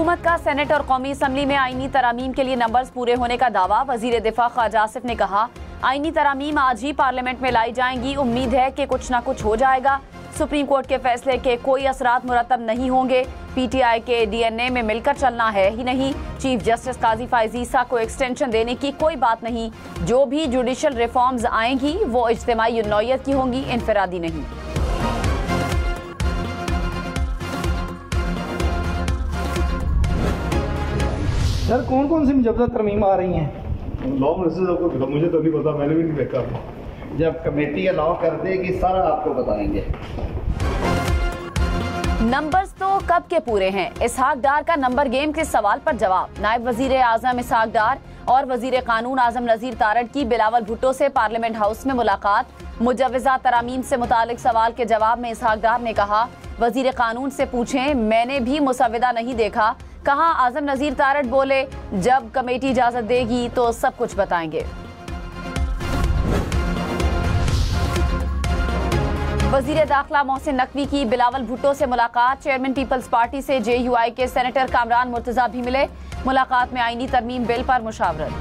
हुकूमत का सेनेट और कौमी असम्बली में आईनी तरामीम के लिए नंबर्स पूरे होने का दावा। वजीर दिफा ख्वाजा आसिफ ने कहा, आईनी तरामीम आज ही पार्लियामेंट में लाई जाएंगी। उम्मीद है कि कुछ ना कुछ हो जाएगा। सुप्रीम कोर्ट के फैसले के कोई असरात मुरतब नहीं होंगे। PTI के DNA में मिलकर चलना है ही नहीं। चीफ जस्टिस काजी फायज ईसा को एक्सटेंशन देने की कोई बात नहीं। जो भी जुडिशल रिफॉर्म्स आएंगी वो इज्तिमाई नौयत की होंगी, इनफरादी नहीं। सर कौन कौन सी मुजवजा तरमीम आ रही हैं? लॉ मिनिस्टर आपको, मुझे तो नहीं पता, मैंने भी नहीं देखा। जब कमेटी अलाउ कर देगी सारा आपको बताएंगे। नंबर्स तो कब के पूरे हैं? इसहाक डार का नंबर गेम के सवाल पर जवाब। नायब वजीर आजम इसहाक डार और वजीर कानून आजम नजीर तारड़ की बिलावल भुट्टो से पार्लियामेंट हाउस में मुलाकात। मुजवजा तरामीम से मुतालिक सवाल के जवाब में इसहाक डार ने कहा, वजीर कानून से पूछें, मैंने भी मुसविदा नहीं देखा। कहा, आजम नजीर तारड़ बोले, जब कमेटी इजाजत देगी तो सब कुछ बताएंगे। वजीर दाखिला मोहसिन नकवी की बिलावल भुट्टो से मुलाकात। चेयरमैन पीपल्स पार्टी से JUI के सेनेटर कामरान मुर्तजा भी मिले। मुलाकात में आईनी तरमीम बिल पर मुशावरत।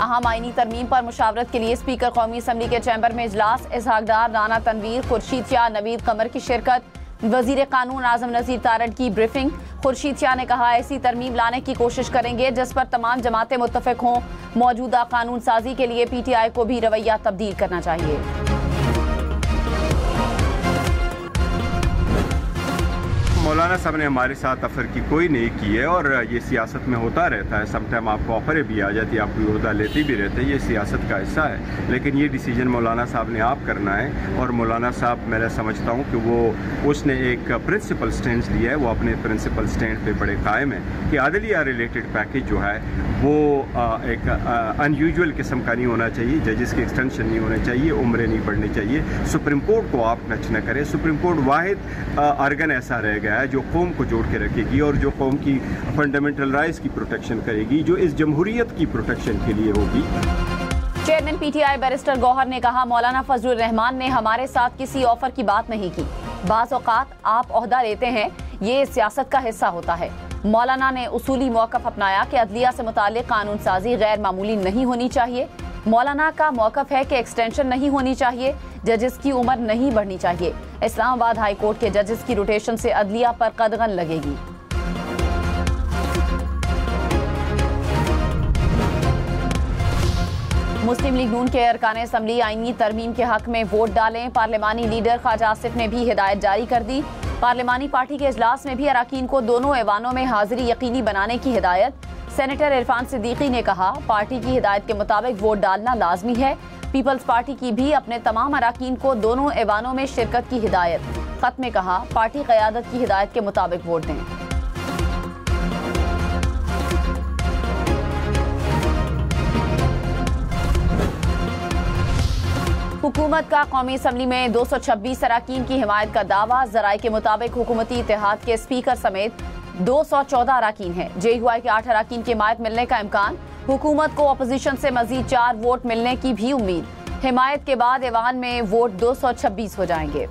अहम आईनी तरमीम पर मुशावरत के लिए स्पीकर कौमी असम्बली के चैम्बर में इजलास। इसहाक डार, राना तनवीर, खुर्शीद शाह, नवीद कमर की शिरकत। वजीर कानून आजम नजीर तारड़ की ब्रीफिंग। खुर्शीद शाह ने कहा, ऐसी तरमीम लाने की कोशिश करेंगे जिस पर तमाम जमातें मुत्तफिक हों। मौजूदा कानून साजी के लिए PTI को भी रवैया तब्दील करना चाहिए। मौलाना साहब ने हमारे साथ अफर की कोई नहीं की है और ये सियासत में होता रहता है। समटाइम आपको ऑफरें भी आ जाती है, आप कोई ओहदा लेते भी रहते हैं, ये सियासत का हिस्सा है। लेकिन ये डिसीजन मौलाना साहब ने आप करना है और मौलाना साहब मैं समझता हूँ कि उसने एक प्रिंसिपल स्टैंड लिया है। वो अपने प्रिंसिपल स्टैंड पे बड़े कायम है कि अदलिया रिलेटेड पैकेज जो है वो एक अनयूजुअल किस्म का नहीं होना चाहिए। जजेस की एक्सटेंशन नहीं होने चाहिए, उम्रें नहीं बढ़नी चाहिए। सुप्रीम कोर्ट को आप टच न करें। सुप्रीम कोर्ट वाहिद आर्गन ऐसा रह गया है जो कौम को जोड़ के रखेगी और जो कौम की फंडामेंटल राइट्स की प्रोटेक्शन करेगी, जो इस जमहूरियत की प्रोटेक्शन के लिए होगी। चेयरमैन PTI बैरिस्टर गौहर ने कहा, मौलाना फजलुर रहमान ने हमारे साथ किसी ऑफर की बात नहीं की। बाज़ औक़ात आप ओहदा लेते हैं, ये सियासत का हिस्सा होता है। मौलाना ने उसूली मौक़िफ़ अपनाया कि अदलिया से मुताल्लिक़ कानून साजी गैर मामूली नहीं होनी चाहिए। मौलाना का मौक़िफ़ है कि एक्सटेंशन नहीं होनी चाहिए, जजेस की उम्र नहीं बढ़नी चाहिए। इस्लामाबाद हाई कोर्ट के जजेस की रोटेशन से अदलिया पर कदगन लगेगी। मुस्लिम लीग नून के अरकान असम्बली आईनी तरमीम के हक में वोट डालें। पार्लिमानी लीडर ख्वाजा आसिफ ने भी हिदायत जारी कर दी। पार्लिमानी पार्टी के इजलास में भी अरकान को दोनों ऐवानों में हाजिरी यकीनी बनाने की हिदायत। सेनेटर इरफान सिद्दीकी ने कहा, पार्टी की हिदायत के मुताबिक वोट डालना लाजमी है। पीपल्स पार्टी की भी अपने तमाम अरकान को दोनों ऐवानों में शिरकत की हिदायत। खत में कहा, पार्टी क़यादत की हिदायत के मुताबिक वोट दें। हुकूमत का कौमी असम्बली में 226 अरकान की हिमायत का दावा। जराए के मुताबिक हुकूमती इत्तेहाद के स्पीकर समेत 214 अरकान हैं। JUI के 8 अरकान की हिमायत मिलने का इम्कान। हुकूमत को अपोजिशन से मजीद 4 वोट मिलने की भी उम्मीद। हिमायत के बाद ऐवान में वोट 226 हो जाएंगे।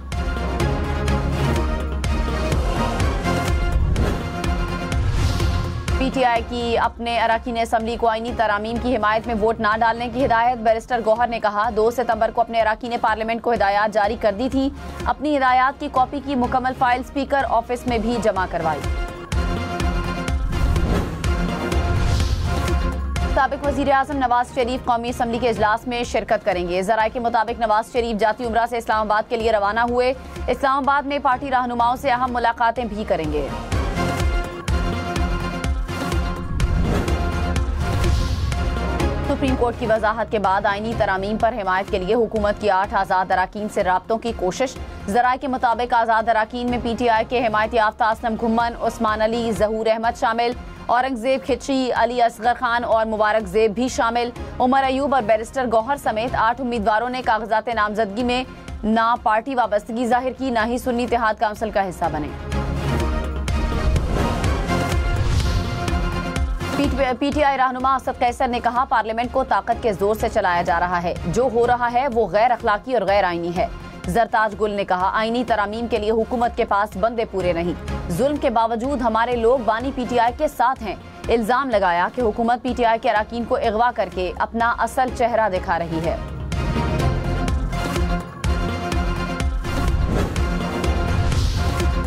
PTI की अपने अरकान असम्बली को आईनी तरामीम की हिमायत में वोट ना डालने की हिदायत। बैरिस्टर गौहर ने कहा, 2 सितंबर को अपने अरकान पार्लियामेंट को हिदायत जारी कर दी थी। अपनी हिदायत की कॉपी की मुकम्मल फाइल स्पीकर ऑफिस में भी जमा करवाई। साबिक वज़ीर आज़म नवाज शरीफ कौमी असम्बली के इजलास में शिरकत करेंगे। ज़राए के मुताबिक नवाज शरीफ जाती उम्रा से इस्लामाबाद के लिए रवाना हुए। इस्लामाबाद में पार्टी रहनुमाओं से अहम मुलाकातें भी करेंगे। सुप्रीम कोर्ट की वजाहत के बाद आईनी तरामीम पर हिमायत के लिए हुकूमत की 8 आज़ाद अरकान से राब्तों की कोशिश। ज़राए के मुताबिक आज़ाद अरकान में PTI के हिमायत याफ्ता असलम घुम्मन, उस्मान अली, ज़हूर अहमद शामिल, औरंगजेब खिची, अली असगर खान और मुबारक जेब भी शामिल। उमर अयूब और बैरिस्टर गौहर समेत 8 उम्मीदवारों ने कागजात नामजदगी में ना पार्टी वाबस्तगी जाहिर की, ना ही सुन्नी इत्तेहाद काउंसिल का हिस्सा बने। PTI रहनुमा असद कैसर ने कहा, पार्लियामेंट को ताकत के जोर से चलाया जा रहा है। जो हो रहा है वो गैर अखलाकी और गैर आईनी है। जरताज गुल ने कहा, आईनी तरामीम के लिए हुकूमत के पास बंदे पूरे नहीं। जुल्म के बावजूद हमारे लोग बानी पीटीआई के साथ हैं। इल्जाम लगाया कि हुकूमत पीटीआई के अरकान को अगवा करके अपना असल चेहरा दिखा रही है।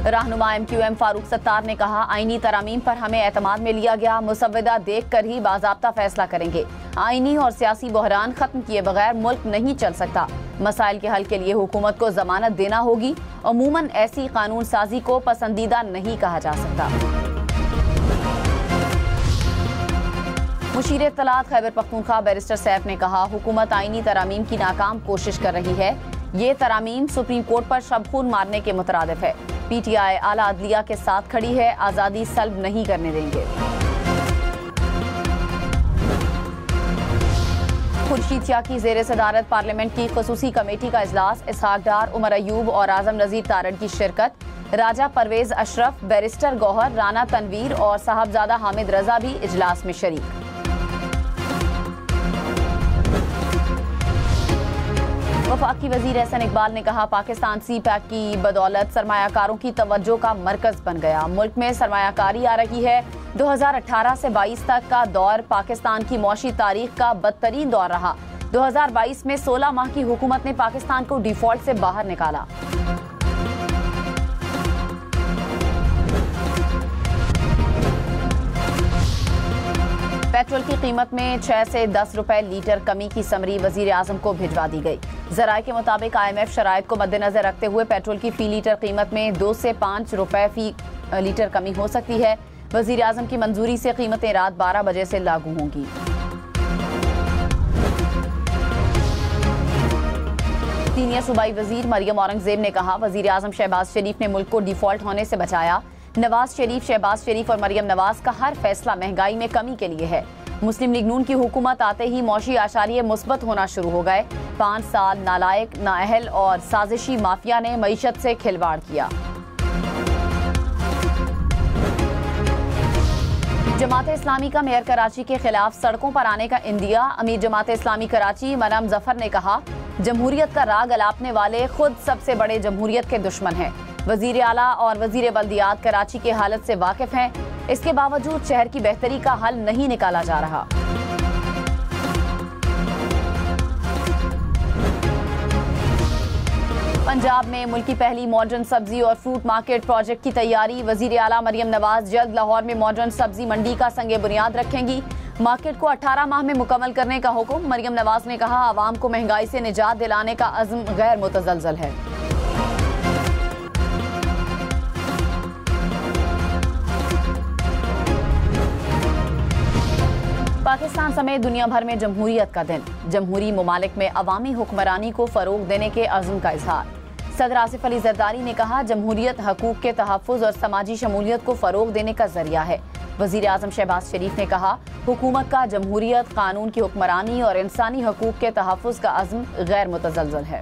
रहनुमा MQM फारूक सत्तार ने कहा, आईनी तरामीम पर हमें एतमाद में लिया गया, मुसव्वदा देख कर ही बाज़ाब्ता फैसला करेंगे। आईनी और सियासी बहरान खत्म किए बगैर मुल्क नहीं चल सकता। मसाइल के हल के लिए हुकूमत को जमानत देना होगी। अमूमन ऐसी कानून साजी को पसंदीदा नहीं कहा जा सकता। मुशीर इत्तलात खैबर पख्तूनख्वा बैरिस्टर सैफ ने कहा, हुकूमत आईनी तरामीम की नाकाम कोशिश कर रही है। ये तरामीम सुप्रीम कोर्ट पर शब-खून मारने के मुतरादिफ है। पीटीआई आला अदलिया के साथ खड़ी है, आज़ादी सल्ब नहीं करने देंगे। खुर्शीद शाह की ज़ेर सदारत पार्लियामेंट की खसूसी कमेटी का इजलास, इसहाक डार, उमर अयूब और आजम नज़ीर तारड़ की शिरकत। राजा परवेज अशरफ, बैरिस्टर गौहर, राना तनवीर और साहबजादा हामिद रजा भी इजलास में शरीक। वफाकी वजीर एहसन इकबाल ने कहा, पाकिस्तान CPAC की बदौलत सरमायाकारों की तवज्जो का मरकज बन गया। मुल्क में सरमायाकारी आ रही है। 2018 से 22 तक का दौर पाकिस्तान की मौशी तारीख का बदतरीन दौर रहा। 2022 में 16 माह की हुकूमत ने पाकिस्तान को डिफॉल्ट से बाहर निकाला। पेट्रोल की कीमत में 6 से 10 रुपए लीटर कमी की समरी वजीर आजम को भिजवा दी गई। जराये के मुताबिक IMF शराइत को मद्देनजर रखते हुए पेट्रोल की फी लीटर कीमत में 2 से 5 रुपए फी लीटर कमी हो सकती है। वजीर आजम की मंजूरी से कीमतें रात 12 बजे से लागू होंगी। सीनियर सूबाई वजीर मरियम औरंगजेब ने कहा, वजीर आजम शहबाज शरीफ ने मुल्क को डिफॉल्ट होने से बचाया। नवाज शरीफ, शहबाज शरीफ और मरियम नवाज का हर फैसला महंगाई में कमी के लिए है। मुस्लिम लीग नून की हुकूमत आते ही मौशी आशारिये मुस्बत होना शुरू हो गए। 5 साल नालायक, नाअहल और साजिशी माफिया ने मईशत से खिलवाड़ किया। जमात इस्लामी का मेयर कराची के खिलाफ सड़कों पर आने का इंदिया। अमीर जमात इस्लामी कराची मनाम जफर ने कहा, जमहूरियत का राग अलापने वाले खुद सबसे बड़े जमहूरियत के दुश्मन हैं। वजीर आला और वजीर बल्दियात कराची की हालत से वाकिफ हैं। इसके बावजूद शहर की बेहतरी का हल नहीं निकाला जा रहा। पंजाब में मुल्क की पहली मॉडर्न सब्जी और फ्रूट मार्केट प्रोजेक्ट की तैयारी। वजीर आला मरियम नवाज जल्द लाहौर में मॉडर्न सब्जी मंडी का संगे बुनियाद रखेंगी। मार्केट को 18 माह में मुकम्मल करने का हुक्म। मरियम नवाज ने कहा, आवाम को महंगाई से निजात दिलाने का अज़्म गैर मुतज़लज़ल है। पाकिस्तान समेत दुनिया भर में जमहूरियत का दिन। जमहूरी ममालिक में अवामी हुक्मरानी को फरोग देने के अज़्म का इजहार। सदर आसिफ अली जरदारी ने कहा, जमहूरियत हकूक के तहफ़्फ़ुज़ और समाजी शमूलियत को फरोग देने का जरिया है। वज़ीर आज़म शहबाज शरीफ ने कहा, हुकूमत का जमहूरियत, कानून की हुक्मरानी और इंसानी हकूक के तहफ़्फ़ुज़ का अज़्म गैर मुतज़लज़ल है।